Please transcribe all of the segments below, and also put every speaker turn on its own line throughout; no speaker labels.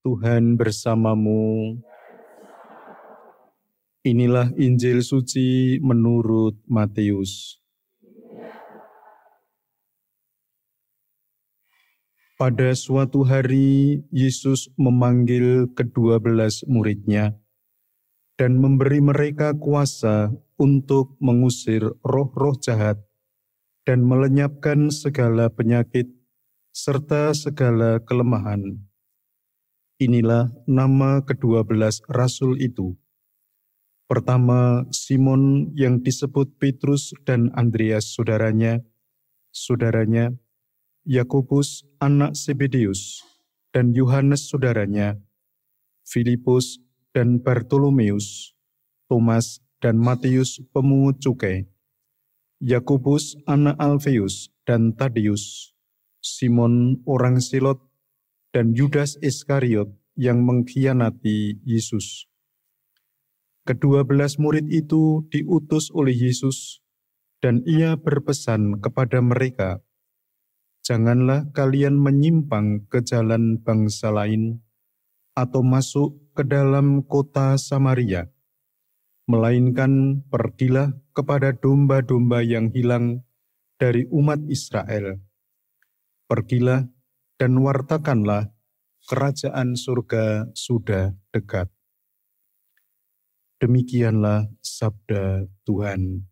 Tuhan bersamamu. Inilah Injil suci menurut Matius. Pada suatu hari, Yesus memanggil ke-12 murid-Nya dan memberi mereka kuasa untuk mengusir roh-roh jahat dan melenyapkan segala penyakit serta segala kelemahan. Inilah nama ke-12 rasul itu. Pertama, Simon yang disebut Petrus dan Andreas saudaranya, Yakobus anak Zebedeus dan Yohanes saudaranya, Filipus dan Bartolomeus, Thomas dan Matius pemungut cukai, Yakobus anak Alfeus dan Tadeus, Simon orang Selot, dan Yudas Iskariot yang mengkhianati Yesus. Ke-12 murid itu diutus oleh Yesus, dan ia berpesan kepada mereka, "Janganlah kalian menyimpang ke jalan bangsa lain, atau masuk ke dalam kota Samaria, melainkan pergilah kepada domba-domba yang hilang dari umat Israel. Pergilah dan wartakanlah, kerajaan surga sudah dekat." Demikianlah sabda Tuhan.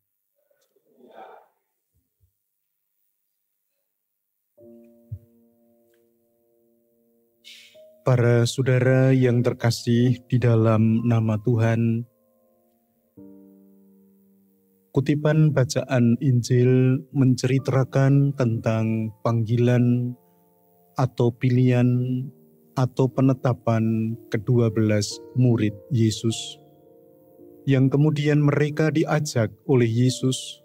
Para saudara yang terkasih di dalam nama Tuhan, kutipan bacaan Injil menceritakan tentang panggilan atau pilihan atau penetapan ke-12 murid Yesus, yang kemudian mereka diajak oleh Yesus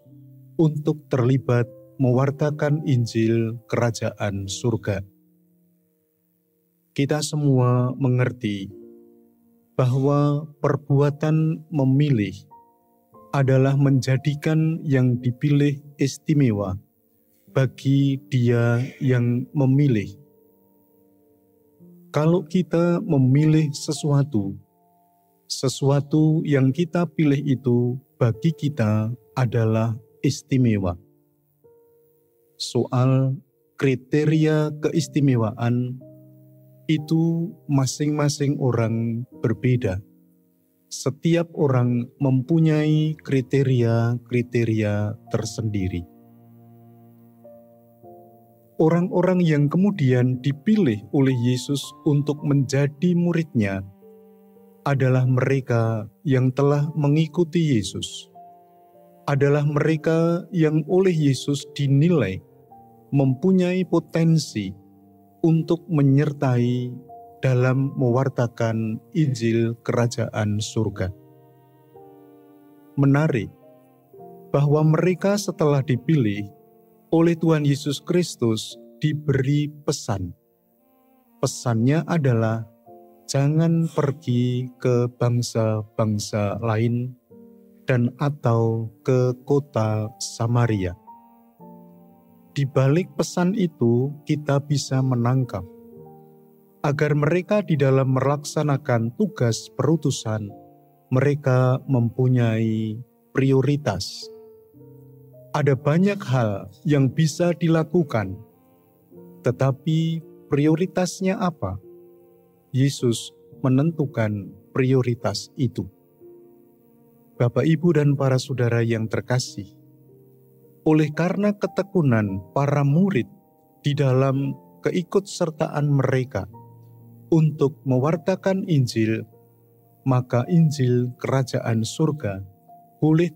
untuk terlibat mewartakan Injil Kerajaan Surga. Kita semua mengerti bahwa perbuatan memilih adalah menjadikan yang dipilih istimewa bagi dia yang memilih. Kalau kita memilih sesuatu yang kita pilih itu bagi kita adalah istimewa. Soal kriteria keistimewaan itu masing-masing orang berbeda. Setiap orang mempunyai kriteria-kriteria tersendiri. Orang-orang yang kemudian dipilih oleh Yesus untuk menjadi murid-Nya adalah mereka yang telah mengikuti Yesus. Adalah mereka yang oleh Yesus dinilai mempunyai potensi untuk menyertai dalam mewartakan Injil Kerajaan Surga. Menarik bahwa mereka setelah dipilih oleh Tuhan Yesus Kristus diberi pesan. Pesannya adalah jangan pergi ke bangsa-bangsa lain dan atau ke kota Samaria. Di balik pesan itu kita bisa menangkap agar mereka di dalam melaksanakan tugas perutusan, mereka mempunyai prioritas. Ada banyak hal yang bisa dilakukan, tetapi prioritasnya apa? Yesus menentukan prioritas itu. Bapak, Ibu, dan para saudara yang terkasih, oleh karena ketekunan para murid di dalam keikutsertaan mereka untuk mewartakan Injil, maka Injil Kerajaan Surga boleh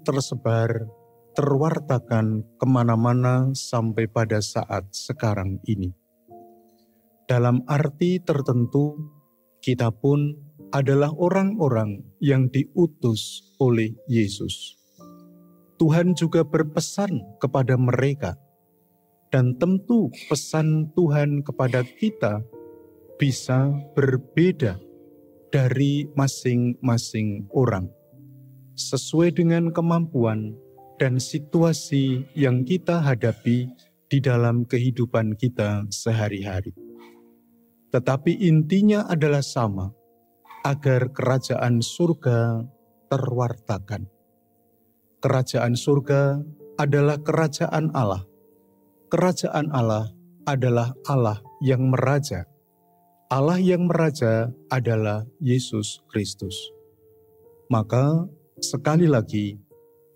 terwartakan kemana-mana sampai pada saat sekarang ini. Dalam arti tertentu, kita pun adalah orang-orang yang diutus oleh Yesus. Tuhan juga berpesan kepada mereka, dan tentu pesan Tuhan kepada kita bisa berbeda dari masing-masing orang, sesuai dengan kemampuan dan situasi yang kita hadapi di dalam kehidupan kita sehari-hari. tetapi intinya adalah sama, agar kerajaan surga terwartakan. Kerajaan surga adalah kerajaan Allah. Kerajaan Allah adalah Allah yang meraja. Allah yang meraja adalah Yesus Kristus. Maka sekali lagi,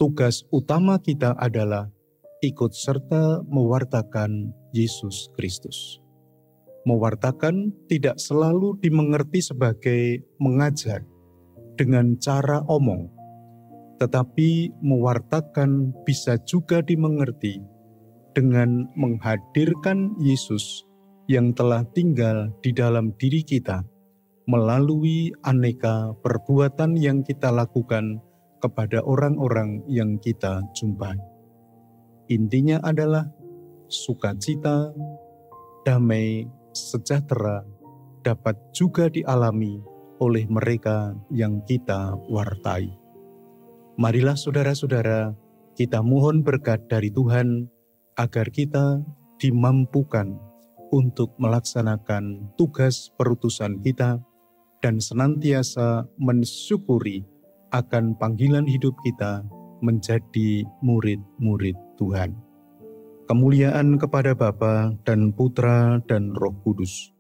tugas utama kita adalah ikut serta mewartakan Yesus Kristus. Mewartakan tidak selalu dimengerti sebagai mengajar dengan cara omong, tetapi mewartakan bisa juga dimengerti dengan menghadirkan Yesus yang telah tinggal di dalam diri kita melalui aneka perbuatan yang kita lakukan kepada orang-orang yang kita jumpai. Intinya adalah sukacita, damai, sejahtera dapat juga dialami oleh mereka yang kita wartai. Marilah saudara-saudara, kita mohon berkat dari Tuhan agar kita dimampukan untuk melaksanakan tugas perutusan kita dan senantiasa mensyukuri akan panggilan hidup kita menjadi murid-murid Tuhan. Kemuliaan kepada Bapa dan Putra dan Roh Kudus,